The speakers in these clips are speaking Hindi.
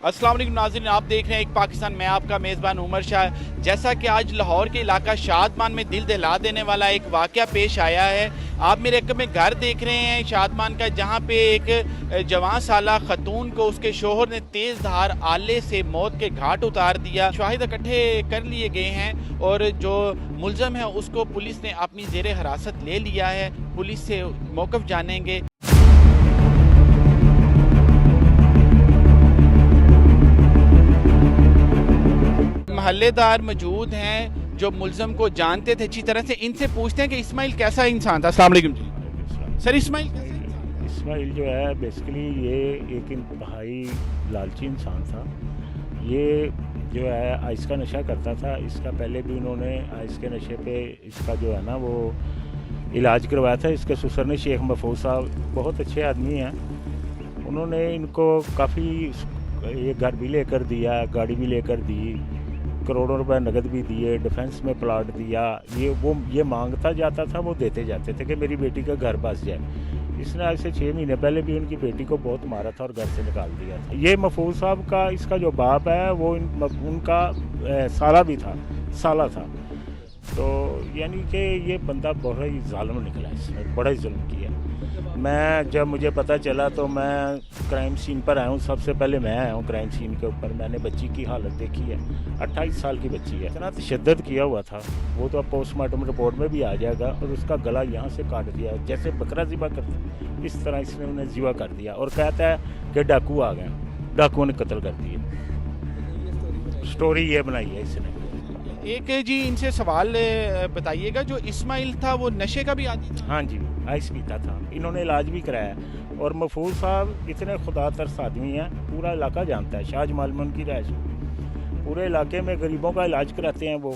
अस्सलाम वालेकुम नाज़रीन, आप देख रहे हैं एक पाकिस्तान। मैं आपका मेज़बान उमर शाह। जैसा कि आज लाहौर के इलाका शादमान में दिल दहला देने वाला एक वाक़या पेश आया है। आप मेरे एक में घर देख रहे हैं शादमान का, जहां पे एक जवान साला खतून को उसके शोहर ने तेज़ धार आले से मौत के घाट उतार दिया। शाहिद इकट्ठे कर लिए गए हैं और जो मुलज़म है उसको पुलिस ने अपनी ज़ेरे हिरासत ले लिया है। पुलिस से मौक़िफ़ जानेंगे। महल्लेदार मौजूद हैं जो मुलज़म को जानते थे अच्छी तरह से। इनसे पूछते हैं कि इस्माइल कैसा इंसान था। अस्सलाम वालेकुम जी। सर, इस्माइल जो है बेसिकली ये एक इंतहाई लालची इंसान था। ये जो है आइस का नशा करता था। इसका पहले भी उन्होंने आइस के नशे पे इसका जो है ना वो इलाज करवाया था। इसके ससुर ने शेख महफूज साहब बहुत अच्छे आदमी हैं। उन्होंने इनको काफ़ी ये घर भी लेकर दिया, गाड़ी भी लेकर दी, करोड़ों रुपए नगद भी दिए, डिफेंस में प्लाट दिया। ये मांगता जाता था, वो देते जाते थे कि मेरी बेटी का घर बस जाए। इसने आज से 6 महीने पहले भी उनकी बेटी को बहुत मारा था और घर से निकाल दिया था। ये महफूज साहब का इसका जो बाप है वो उनका साला भी था, साला था। तो यानी कि ये बंदा बड़ा ही ज़ालिम निकला, इसने बड़ा ही जुल्म किया। मैं जब मुझे पता चला तो मैं क्राइम सीन पर आया हूँ। सबसे पहले मैं आया हूँ क्राइम सीन के ऊपर। मैंने बच्ची की हालत देखी है, 28 साल की बच्ची है। इतना तशद्दुद किया हुआ था, वो तो अब पोस्टमार्टम रिपोर्ट में भी आ जाएगा। और उसका गला यहाँ से काट दिया, जैसे बकरा ज़िबा करते इस तरह इसने उन्हें ज़िबा कर दिया। और कहता है कि डाकू आ गए, डाकुओं ने कत्ल कर दिए। स्टोरी ये बनाई है इसने। एक जी इनसे सवाल बताइएगा, जो इस्माइल था वो नशे का भी आदी था? हाँ जी, आइस पीता था। इन्होंने इलाज भी कराया। और महफूज साहब इतने खुदा तरस आदमी हैं, पूरा इलाका जानता है। शाहजमाल में उनकी रहायश, पूरे इलाके में गरीबों का इलाज कराते हैं वो,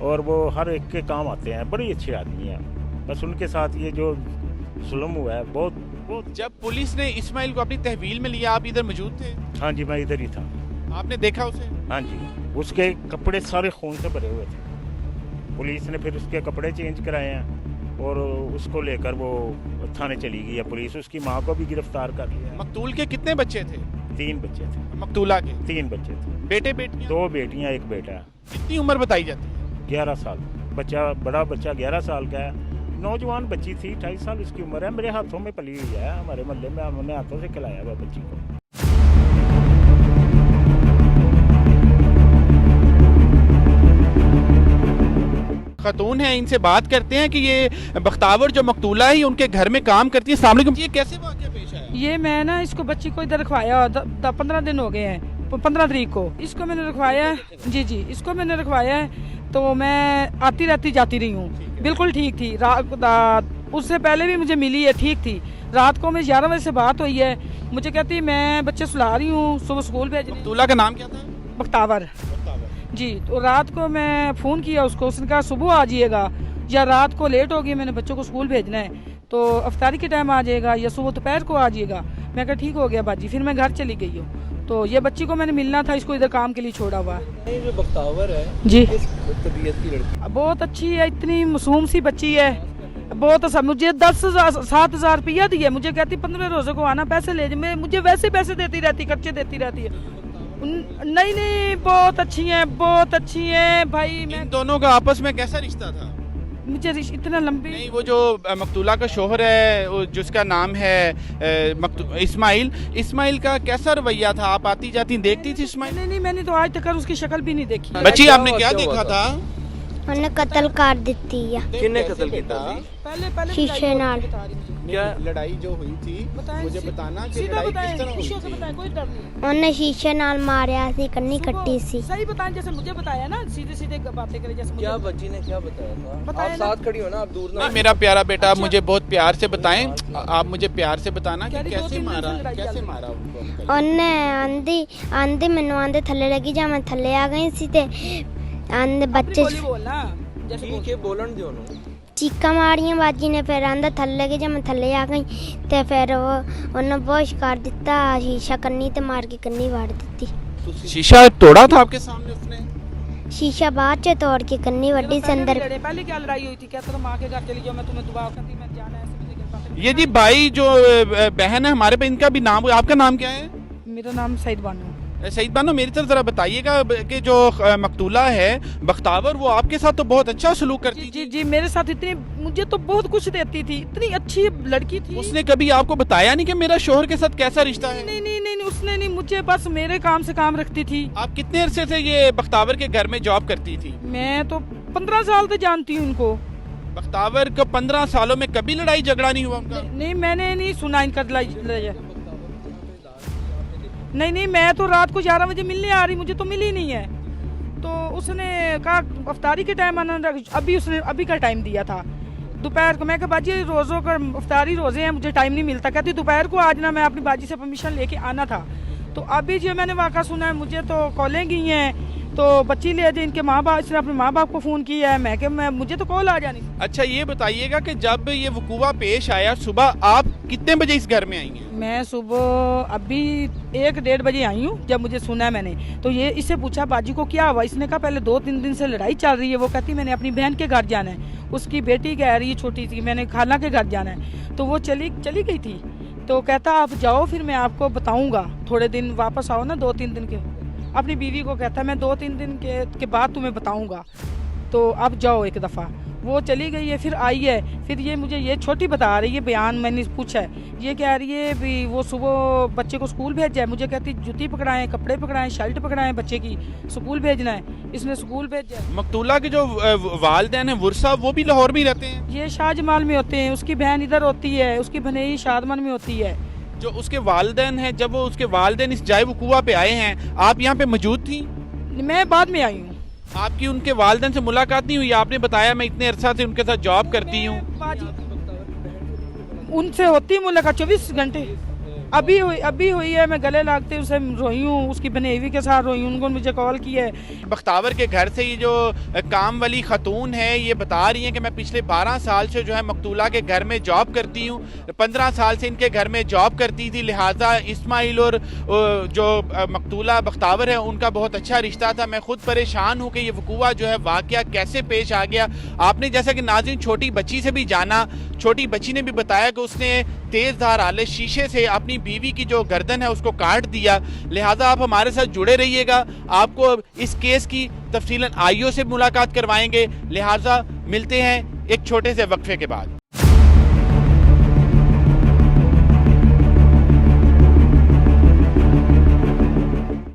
और वो हर एक के काम आते हैं। बड़ी अच्छे आदमी हैं। बस उनके साथ ये जो जुल्म हुआ है बहुत। जब पुलिस ने इस्माइल को अपनी तहवील में लिया, आप इधर मौजूद थे? हाँ जी, मैं इधर ही था। आपने देखा उसे? हाँ जी, उसके कपड़े सारे खून से भरे हुए थे। पुलिस ने फिर उसके कपड़े चेंज कराए हैं और उसको लेकर वो थाने चली गई है पुलिस। उसकी माँ को भी गिरफ्तार कर लिया। मकतूल के कितने बच्चे थे? 3 बच्चे थे। मकतूला के 3 बच्चे थे। बेटे बेटियां? 2 बेटियां, 1 बेटा। कितनी उम्र बताई जाती है? 11 साल। बड़ा बच्चा 11 साल का है। नौजवान बच्ची थी, 28 साल उसकी उम्र है। मेरे हाथों में पली हुई है। हमारे मोहल्ले में हमने हाथों से खिलाया हुआ बच्ची को। खतून है, इनसे बात करते हैं कि ये बख्तावर जो मकतूला है उनके घर में काम करती है। अस्सलाम वालेकुम। ये कैसे वाक़या पेश आया? ये मैं ना इसको बच्ची को इधर रखवाया 15 दिन हो गए हैं। 15 तारीख को इसको मैंने रखवाया। जी, इसको मैंने रखवाया है। तो मैं आती रहती जाती रही हूँ, बिल्कुल ठीक थी। उससे पहले भी मुझे मिली है, ठीक थी। रात को मैं 11 बजे से बात हुई है। मुझे कहती है मैं बच्चे सुला रही हूँ, सुबह स्कूल भेज रही हूँ। मकतूला का नाम क्या था? बख्तावर जी। तो रात को मैं फ़ोन किया उसको, उसने कहा सुबह आ जाइएगा, या रात को लेट होगी, मैंने बच्चों को स्कूल भेजना है, तो अफ्तारी के टाइम आ जाएगा, या सुबह दोपहर को आ जाइएगा। मैं कहा ठीक हो गया बाजी। फिर मैं घर चली गई हूँ। तो ये बच्ची को मैंने मिलना था, इसको इधर काम के लिए छोड़ा हुआ है। जो बख्तावर है जी, तबीयत की लड़की बहुत अच्छी है, इतनी मासूम सी बच्ची है, बहुत अच्छा। मुझे 7,000 रुपया दिया। मुझे कहती 15 रोज़े को आना, पैसे ले जाए। मुझे वैसे पैसे देती रहती, खर्चे देती रहती है। नहीं, बहुत अच्छी हैं भाई। इन दोनों का आपस में कैसा रिश्ता था? मुझे इतना लंबी नहीं, वो जो मकतूला का शोहर है जिसका नाम है इस्माइल का कैसा रवैया था? आप आती जाती देखती थी इस्माइल? नहीं, मैंने तो आज तक उसकी शक्ल भी नहीं देखी। बच्ची, आपने क्या देखा था? उन्हें कत्ल कर दिती है। किन्ने कत्ल किया? पहले शीशे नाल। क्या लड़ाई जो हुई थी मुझे बताना कि लड़ाई किस तरह हुई थी? कोई डर नहीं। उन्हें शीशे नाल मारिया सी, कन्नी कट्टी सी। सही बताएं, जैसे मुझे बताया ना, सीधे बातें करें जैसे क्या बच्ची ने क्या बताया था? आप साथ खड़ी हो ना, आप दूर ना। नहीं, मेरा प्यारा बेटा, मुझे बहुत प्यार से बताएं। आप मुझे प्यार से बताना कि कैसे मारा उनको? उन्हें आंधी मैनू आंधे थल्ले लगी, जा मैं थल्ले आ गई सी ते आंधे बच्चे बोलना जैसे ठीक है, बोलन दो ना। चीका मारियां बाजी ने। फिर आंधा थल्ले गई, जा मैं थल्ले आ गई ते फिर उन्हें बहुत कर दिता, शीशा कन्नी ते मार के कन्नी वाड़ दी। शीशा तोड़ा था आपके सामने उसने? शीशा बाद च तोड़ के कन्नी वड्डी से अंदर। पहले क्या लड़ाई हुई थी? कहता था माँ के घर चली जाओ, मैं तुम्हें दुआ करती, मैं जाना है। ये जी भाई जो बहन है हमारे पे, इनका भी नाम, आपका नाम क्या है? मेरा नाम सईद बानो। सईद बानो मेरी तरफ जरा बताइएगा कि जो मकतूला है बख्तावर, वो आपके साथ तो बहुत अच्छा सलूक करती जी थी। जी मेरे साथ इतनी, मुझे तो बहुत कुछ देती थी, इतनी अच्छी लड़की थी। उसने कभी आपको बताया नहीं कि मेरा शोहर के साथ कैसा रिश्ता है? नहीं नहीं नहीं नहीं, उसने नहीं, मुझे बस मेरे काम से काम रखती थी। आप कितने अरसे से ये बख्तावर के घर में जॉब करती थी? मैं तो 15 साल से जानती हूँ उनको। बख्तावर को 15 सालों में कभी लड़ाई झगड़ा नहीं हुआ उनका? नहीं मैंने नहीं सुना इनका नहीं नहीं, मैं तो रात को 11 बजे मिलने आ रही, मुझे तो मिली नहीं है। तो उसने कहा अफ्तारी के टाइम आना, अभी उसने अभी का टाइम दिया था दोपहर को। मैं कहा बाजी रोज़ों का अफ्तारी रोज़े हैं, मुझे टाइम नहीं मिलता। कहती दोपहर को आज ना, मैं अपनी बाजी से परमिशन लेके आना था। तो अभी जो मैंने वाक़ा सुना है, मुझे तो कॉलें गई हैं, तो बच्ची ले जाए, इनके माँ बाप, इसने अपने माँ बाप को फ़ोन किया है। मैं मुझे तो कॉल आ जानी। अच्छा ये बताइएगा कि जब ये वकूआ पेश आया, सुबह आप कितने बजे इस घर में आई हैं? मैं सुबह अभी 1-1:30 बजे आई हूँ। जब मुझे सुना है मैंने, तो ये इससे पूछा बाजी को क्या हुआ। इसने कहा पहले 2-3 दिन से लड़ाई चल रही है। वो कहती मैंने अपनी बहन के घर जाना है, उसकी बेटी कह रही है छोटी सी, मैंने खाला के घर जाना है। तो वो चली गई थी। तो कहता आप जाओ, फिर मैं आपको बताऊँगा, थोड़े दिन वापस आओ ना, 2-3 दिन के। अपनी बीवी को कहता मैं 2-3 दिन के बाद तुम्हें बताऊँगा, तो आप जाओ एक दफ़ा। वो चली गई है, फिर आई है। फिर ये मुझे ये छोटी बता रही है, बयान मैंने पूछा है, ये कह रही है भी वो सुबह बच्चे को स्कूल भेजा है। मुझे कहती जूती पकड़ाएं, कपड़े पकड़ाएं, शर्ट पकड़ाएं, बच्चे की स्कूल भेजना है। इसने स्कूल भेजा है। मकतूला के जो वालिदैन हैं वुरसा, वो भी लाहौर में ही रहते हैं? ये शाहजमाल में होते हैं, उसकी बहन इधर होती है, उसकी भनेई शादमन में होती है। जो उसके वालिदैन हैं, जब वो उसके वालिदैन इस जाए वकूआ पे आए हैं, आप यहाँ पे मौजूद थी? मैं बाद में आई हूँ। आपकी उनके वालिदैन से मुलाकात नहीं हुई? आपने बताया मैं इतने अरसा से उनके साथ जॉब करती हूँ। उनसे होती मुलाकात 24 घंटे। अभी हुई है। मैं गले लागते उसे रोई हूँ, उसकी बनेवी के साथ रोई हूँ। उनको मुझे कॉल किया है। बख्तावर के घर से ये जो काम वाली खतून है, ये बता रही हैं कि मैं पिछले 12 साल से जो है मकतूला के घर में जॉब करती हूँ। 15 साल से इनके घर में जॉब करती थी, लिहाजा इस्माइल और जो मकतूला बख्तावर है उनका बहुत अच्छा रिश्ता था। मैं खुद परेशान हूँ कि ये वकूआ जो है वाक़या कैसे पेश आ गया। आपने जैसा कि नाज़रीन छोटी बच्ची से भी जाना, छोटी बच्ची ने भी बताया कि उसने तेज़धार आले शीशे से अपनी बीवी की जो गर्दन है उसको काट दिया। लिहाजा आप हमारे साथ जुड़े रहिएगा, आपको इस केस की तफसीलन आईओ से मुलाकात करवाएंगे। लिहाजा मिलते हैं एक छोटे से वक्फे के बाद।